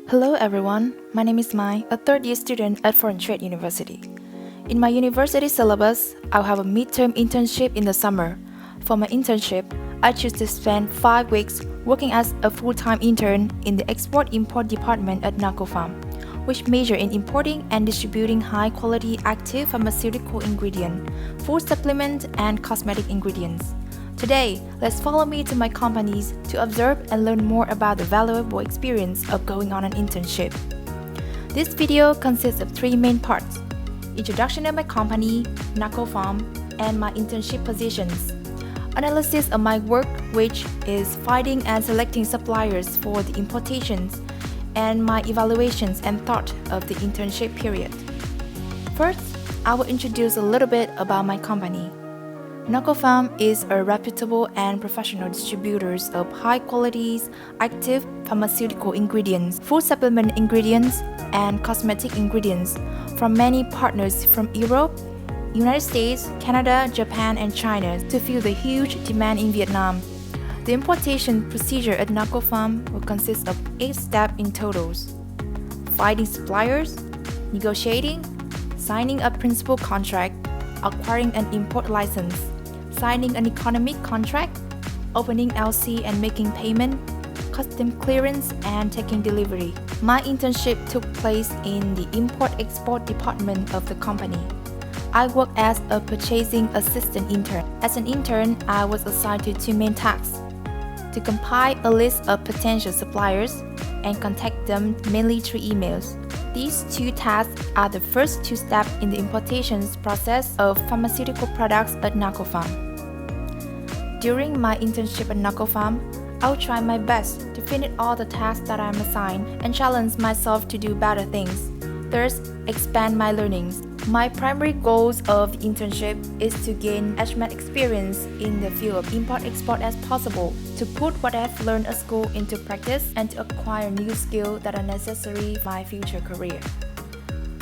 Hello everyone, my name is Mai, a third-year student at Foreign Trade University. In my university syllabus, I'll have a midterm internship in the summer. For my internship, I choose to spend 5 weeks working as a full-time intern in the Export-Import department at Nacofarm, which major in importing and distributing high-quality active pharmaceutical ingredient, food supplement, and cosmetic ingredients. Today, let's follow me to my companies to observe and learn more about the valuable experience of going on an internship. This video consists of 3 main parts: introduction of my company, Nacofarm, and my internship positions, analysis of my work, which is finding and selecting suppliers for the importations, and my evaluations and thought of the internship period. First, I will introduce a little bit about my company. Nacopharm is a reputable and professional distributor of high-quality active pharmaceutical ingredients, food supplement ingredients, and cosmetic ingredients from many partners from Europe, United States, Canada, Japan, and China to fill the huge demand in Vietnam. The importation procedure at Nacopharm will consist of 8 steps in total: finding suppliers, negotiating, signing a principal contract, acquiring an import license, signing an economic contract, opening LC and making payment, custom clearance, and taking delivery. My internship took place in the Import-Export department of the company. I worked as a purchasing assistant intern. As an intern, I was assigned to 2 main tasks: to compile a list of potential suppliers and contact them mainly through emails. These 2 tasks are the first 2 steps in the importations process of pharmaceutical products at Nacopharm. During my internship at Nacopharm, I'll try my best to finish all the tasks that I'm assigned and challenge myself to do better things, thus expand my learnings. My primary goals of the internship is to gain as much experience in the field of import-export as possible, to put what I've learned at school into practice, and to acquire new skills that are necessary for my future career.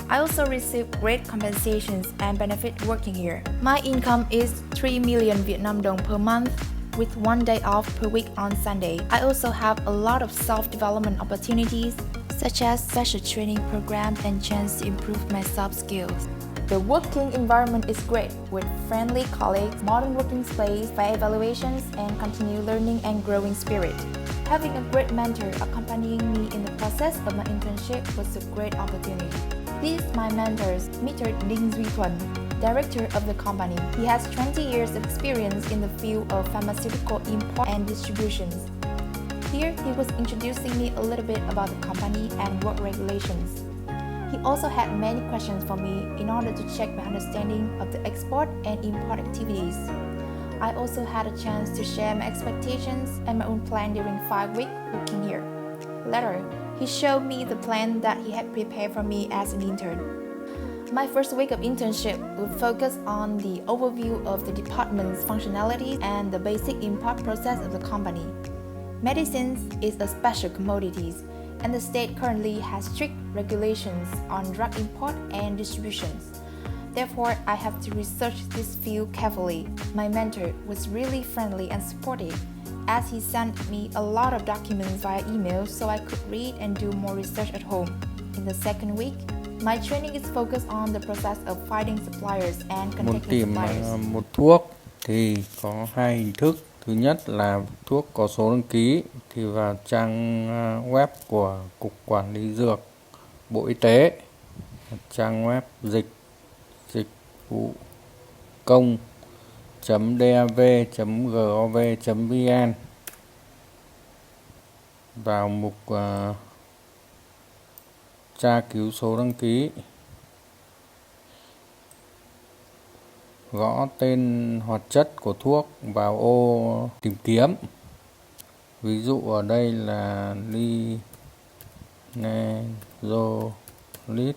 I also receive great compensations and benefit working here. My income is 3 million Vietnam dong per month, with 1 day off per week on Sunday. I also have a lot of self-development opportunities, such as special training program and chance to improve my soft skills. The working environment is great, with friendly colleagues, modern working space, fair evaluations, and continued learning and growing spirit. Having a great mentor accompanying me in the process of my internship was a great opportunity. These my mentors, Mr. Ding Duy Thuần, director of the company. He has 20 years of experience in the field of pharmaceutical import and distributions. Here, he was introducing me a little bit about the company and work regulations. He also had many questions for me in order to check my understanding of the export and import activities. I also had a chance to share my expectations and my own plan during 5 weeks working here. Later, he showed me the plan that he had prepared for me as an intern. My first week of internship will focus on the overview of the department's functionality and the basic import process of the company. Medicines is a special commodity, and the state currently has strict regulations on drug import and distributions. Therefore, I have to research this field carefully. My mentor was really friendly and supportive, as he sent me a lot of documents via email so I could read and do more research at home. In the second week, my training is focused on the process of finding suppliers and Muốn contacting tìm suppliers. một thuốc thì có 2 hình thức. Thứ nhất là thuốc có số đăng ký thì vào trang web của Cục Quản lý Dược Bộ Y tế, trang web dịch vụ công.dav.gov.vn, vào mục tra cứu số đăng ký, gõ tên hoạt chất của thuốc vào ô tìm kiếm. Ví dụ ở đây là linezolid,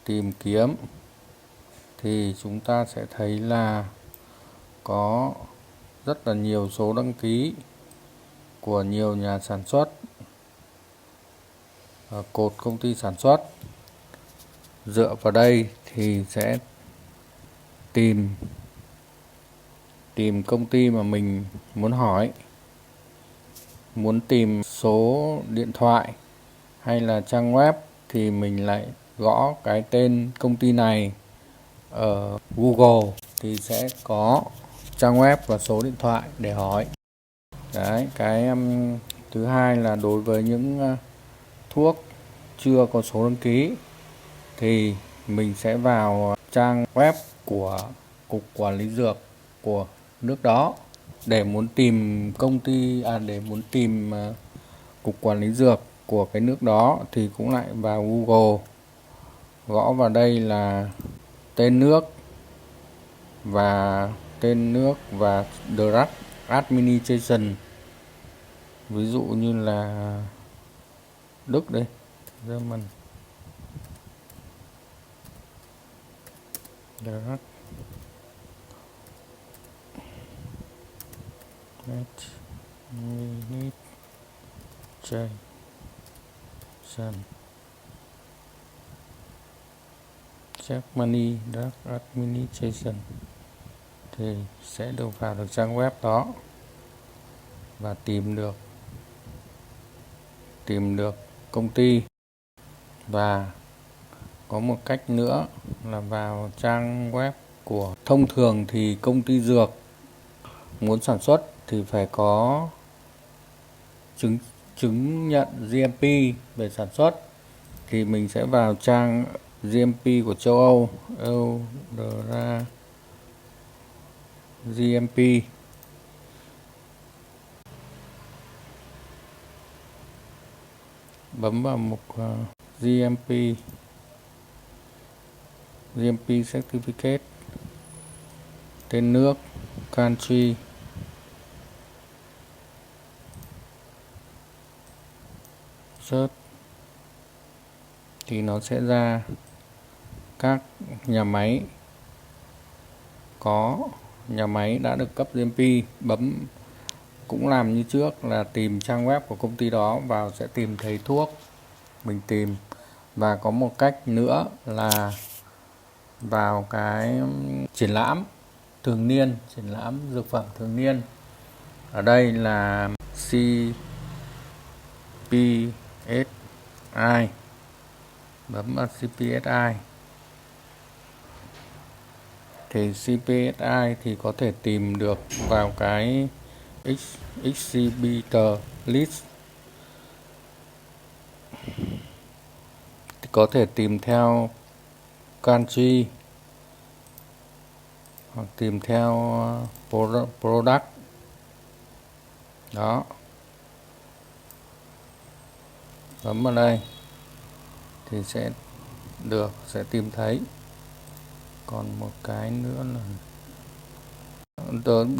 tìm kiếm thì chúng ta sẽ thấy là có rất là nhiều số đăng ký của nhiều nhà sản xuất, cột công ty sản xuất. Dựa vào đây thì sẽ tìm công ty mà mình muốn hỏi. muốn tìm số điện thoại hay là trang web thì mình lại gõ cái tên công ty này ở Google thì sẽ có trang web và số điện thoại để hỏi. Đấy, cái thứ hai là đối với những thuốc chưa có số đăng ký thì mình sẽ vào trang web của Cục Quản lý Dược của nước đó. Để muốn tìm để muốn tìm Cục Quản lý Dược của cái nước đó thì cũng lại vào Google, gõ vào đây là tên nước và Drug Administration, ví dụ như là Đức đây, German Drug Administration, Germany Drug Administration thì sẽ được vào được trang web đó và tìm được công ty. Và có một cách nữa là vào trang web của, thông thường thì công ty dược muốn sản xuất thì phải có chứng nhận GMP về sản xuất, thì mình sẽ vào trang GMP của châu Âu, Eudra GMP, bấm vào mục GMP Certificate, tên nước, country, search thì nó sẽ ra các nhà máy đã được cấp GMP. Bấm cũng làm như trước là tìm trang web của công ty đó, vào sẽ tìm thấy thuốc mình tìm. Và có một cách nữa là vào cái triển lãm thường niên, triển lãm dược phẩm thường niên. Ở đây là CPSI, bấm vào CPSI thì CPSI thì có thể tìm được vào cái exhibitor list, thì có thể tìm theo country hoặc tìm theo product đó, bấm vào đây thì sẽ tìm thấy. Còn một cái nữa là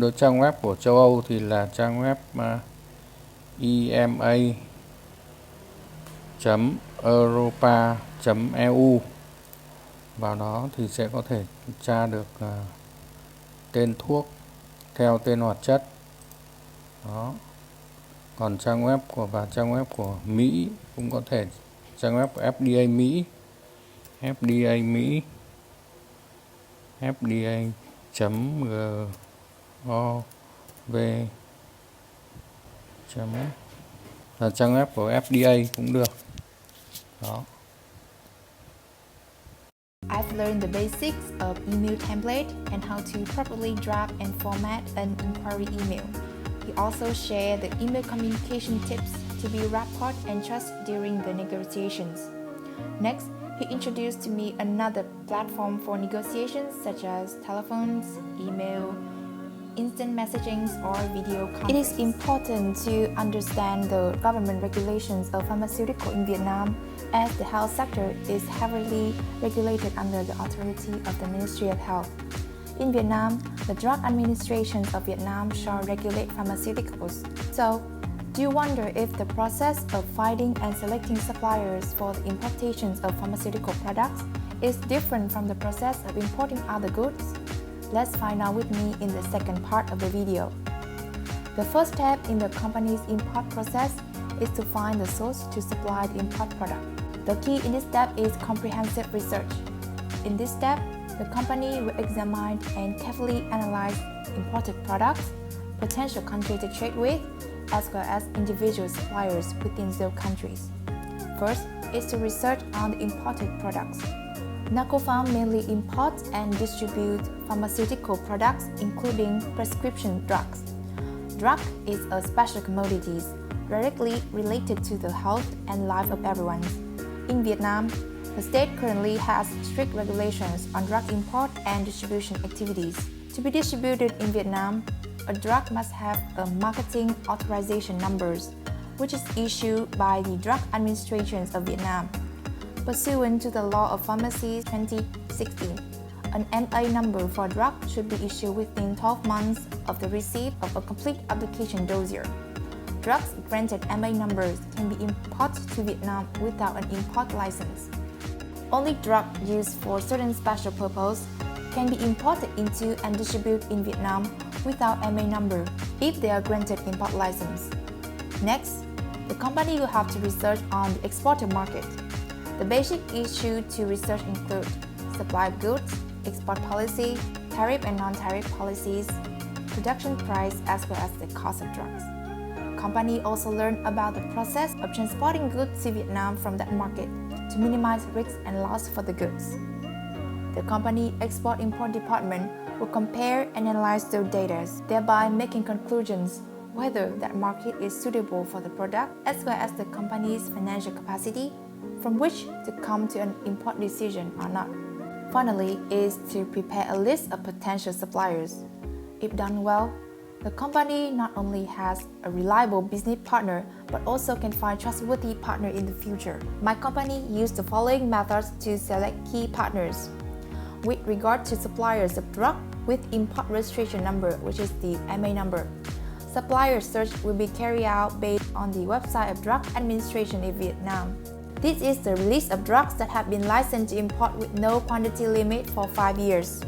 đối trang web của châu Âu thì là trang web ema.europa.eu. Vào đó thì sẽ có thể tra được tên thuốc theo tên hoạt chất đó. Còn trang web của Mỹ cũng có thể, trang web của FDA Mỹ, fda.gov, là trang web của FDA cũng được đó. I've learned the basics of email template and how to properly draft and format an inquiry email. He also shared the email communication tips to build rapport and trust during the negotiations. Next, he introduced to me another platform for negotiations such as telephones, email, instant messaging, or video conference. It is important to understand the government regulations of pharmaceutical in Vietnam, as the health sector is heavily regulated under the authority of the Ministry of Health. In Vietnam, the Drug Administration of Vietnam shall regulate pharmaceuticals. So, do you wonder if the process of finding and selecting suppliers for the importations of pharmaceutical products is different from the process of importing other goods? Let's find out with me in the second part of the video. The first step in the company's import process is to find the source to supply the import product. The key in this step is comprehensive research. In this step, the company will examine and carefully analyze imported products, potential countries to trade with, as well as individual suppliers within those countries. First is to research on the imported products. Nacofarm mainly imports and distributes pharmaceutical products, including prescription drugs. Drug is a special commodity directly related to the health and life of everyone. In Vietnam, the state currently has strict regulations on drug import and distribution activities. To be distributed in Vietnam, a drug must have a marketing authorization number, which is issued by the Drug Administration of Vietnam. Pursuant to the Law of Pharmacy 2016, an MA number for drug should be issued within 12 months of the receipt of a complete application dossier. Drugs granted MA numbers can be imported to Vietnam without an import license. Only drugs used for certain special purpose can be imported into and distributed in Vietnam without MA number if they are granted import license. Next, the company will have to research on the exporter market. The basic issues to research include supply of goods, export policy, tariff and non-tariff policies, production price, as well as the cost of drugs. Company also learned about the process of transporting goods to Vietnam from that market to minimize risks and loss for the goods. The company export-import department will compare and analyze those data, thereby making conclusions whether that market is suitable for the product as well as the company's financial capacity from which to come to an import decision or not. Finally, is to prepare a list of potential suppliers. If done well, the company not only has a reliable business partner but also can find trustworthy partner in the future. My company used the following methods to select key partners. With regard to suppliers of drug with import registration number, which is the MA number, supplier search will be carried out based on the website of Drug Administration in Vietnam. This is the list of drugs that have been licensed to import with no quantity limit for 5 years.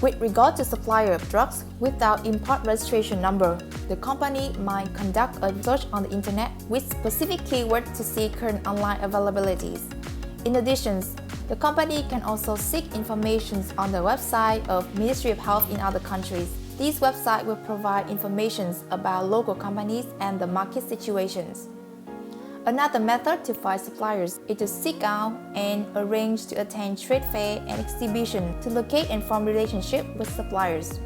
With regard to supplier of drugs without import registration number, the company might conduct a search on the internet with specific keywords to see current online availabilities. In addition, the company can also seek information on the website of Ministry of Health in other countries. These websites will provide information about local companies and the market situations. Another method to find suppliers is to seek out and arrange to attend trade fair and exhibition to locate and form relationship with suppliers.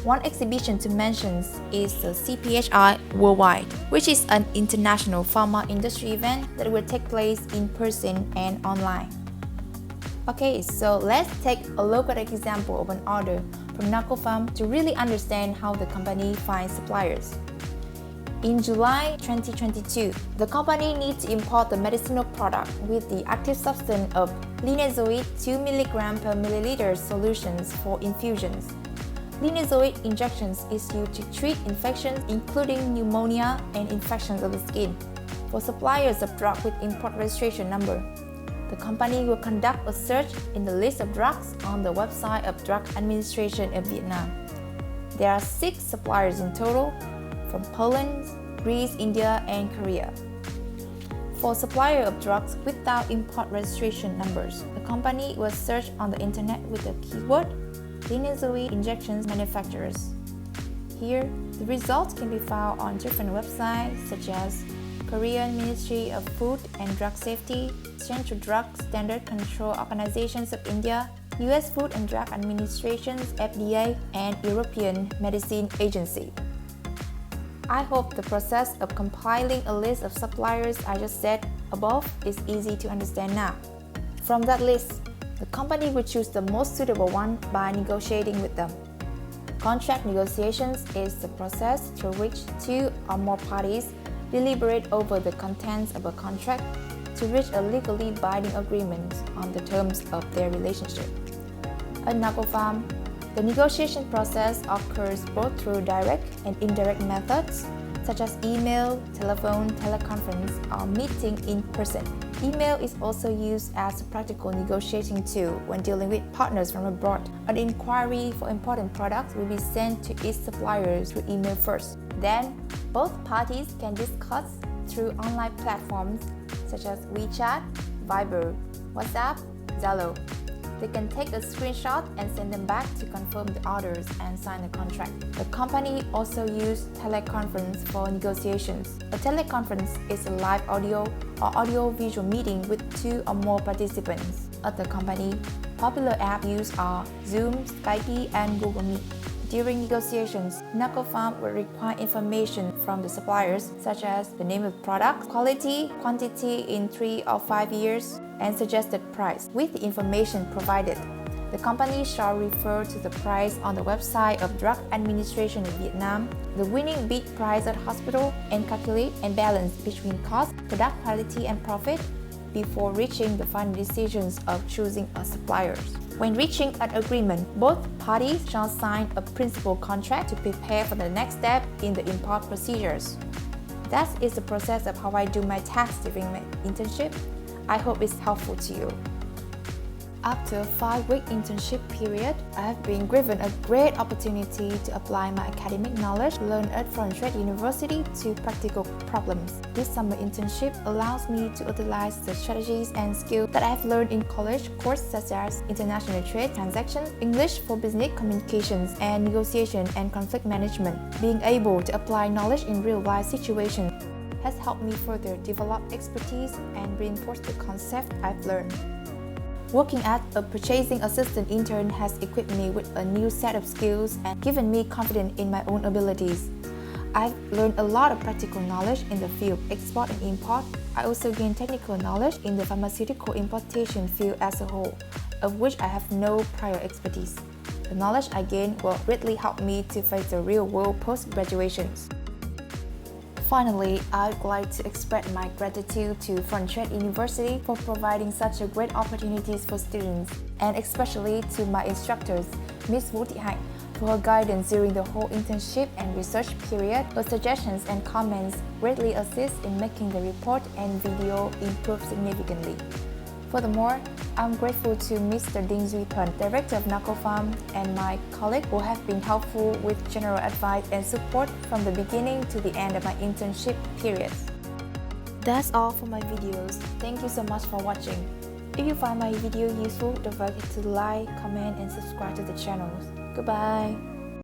One exhibition to mention is the CPHI Worldwide, which is an international pharma industry event that will take place in person and online. Okay, so let's take a look at an example of an order from Nacopharm to really understand how the company finds suppliers. In July 2022, the company needs to import the medicinal product with the active substance of linezolid 2 mg per milliliter solutions for infusions. Linezolid injections is used to treat infections including pneumonia and infections of the skin. For suppliers of drugs with import registration number, the company will conduct a search in the list of drugs on the website of Drug Administration of Vietnam. There are 6 suppliers in total from Poland, Greece, India, and Korea. For supplier of drugs without import registration numbers, the company will search on the internet with the keyword linezolid injections manufacturers. Here, the results can be found on different websites such as Korean Ministry of Food and Drug Safety, Central Drug Standard Control Organizations of India, US Food and Drug Administration's FDA, and European Medicine Agency. I hope the process of compiling a list of suppliers I just said above is easy to understand now. From that list, the company will choose the most suitable one by negotiating with them. Contract negotiations is the process through which 2 or more parties deliberate over the contents of a contract to reach a legally binding agreement on the terms of their relationship. At Nacopharm, the negotiation process occurs both through direct and indirect methods, such as email, telephone, teleconference, or meeting in person. Email is also used as a practical negotiating tool when dealing with partners from abroad. An inquiry for important products will be sent to each supplier through email first. Then, both parties can discuss through online platforms such as WeChat, Viber, WhatsApp, Zalo. They can take a screenshot and send them back to confirm the orders and sign the contract. The company also uses teleconference for negotiations. A teleconference is a live audio or audio-visual meeting with 2 or more participants. At the company, popular apps used are Zoom, Skype, and Google Meet. During negotiations, Nacopharm will require information from the suppliers such as the name of the product, quality, quantity in 3 or 5 years, and suggested price. With the information provided, the company shall refer to the price on the website of Drug Administration in Vietnam, the winning bid price at hospital, and calculate and balance between cost, product quality, and profit before reaching the final decisions of choosing a supplier. When reaching an agreement, both parties shall sign a principal contract to prepare for the next step in the import procedures. That is the process of how I do my tasks during my internship. I hope it's helpful to you. After a 5-week internship period, I have been given a great opportunity to apply my academic knowledge learned at Foreign Trade University to practical problems. This summer internship allows me to utilize the strategies and skills that I have learned in college courses such as international trade, transactions, English for business communications, and negotiation and conflict management. Being able to apply knowledge in real-life situations has helped me further develop expertise and reinforce the concept I've learned. Working as a purchasing assistant intern has equipped me with a new set of skills and given me confidence in my own abilities. I've learned a lot of practical knowledge in the field of export and import. I also gained technical knowledge in the pharmaceutical importation field as a whole, of which I have no prior expertise. The knowledge I gained will greatly help me to face the real world post-graduation. Finally, I'd like to express my gratitude to Foreign Trade University for providing such a great opportunities for students, and especially to my instructors, Ms. Vũ Thị Hạnh, for her guidance during the whole internship and research period. Her suggestions and comments greatly assist in making the report and video improve significantly. Furthermore, I'm grateful to Mr. Dinh Duy Thuận, Director of Nacopharm, and my colleagues who have been helpful with general advice and support from the beginning to the end of my internship period. That's all for my videos. Thank you so much for watching. If you find my video useful, don't forget to like, comment, and subscribe to the channel. Goodbye!